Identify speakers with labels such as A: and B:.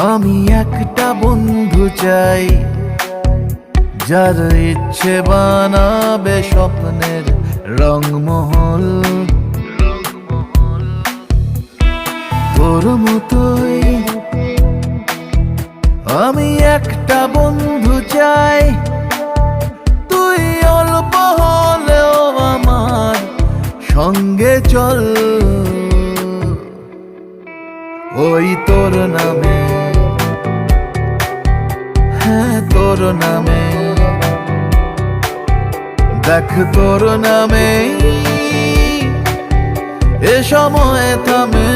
A: আমি একটা বন্ধু চাই, যার ইচ্ছে বানাবে স্বপ্নের রংমহল। তোর মতোই আমি একটা বন্ধু চাই, তুই অল্প হলেও আমার সঙ্গে চল। ওই তোর নামে, হ্যাঁ তোর নামে, দেখ তোর নামে এ সময় থামে।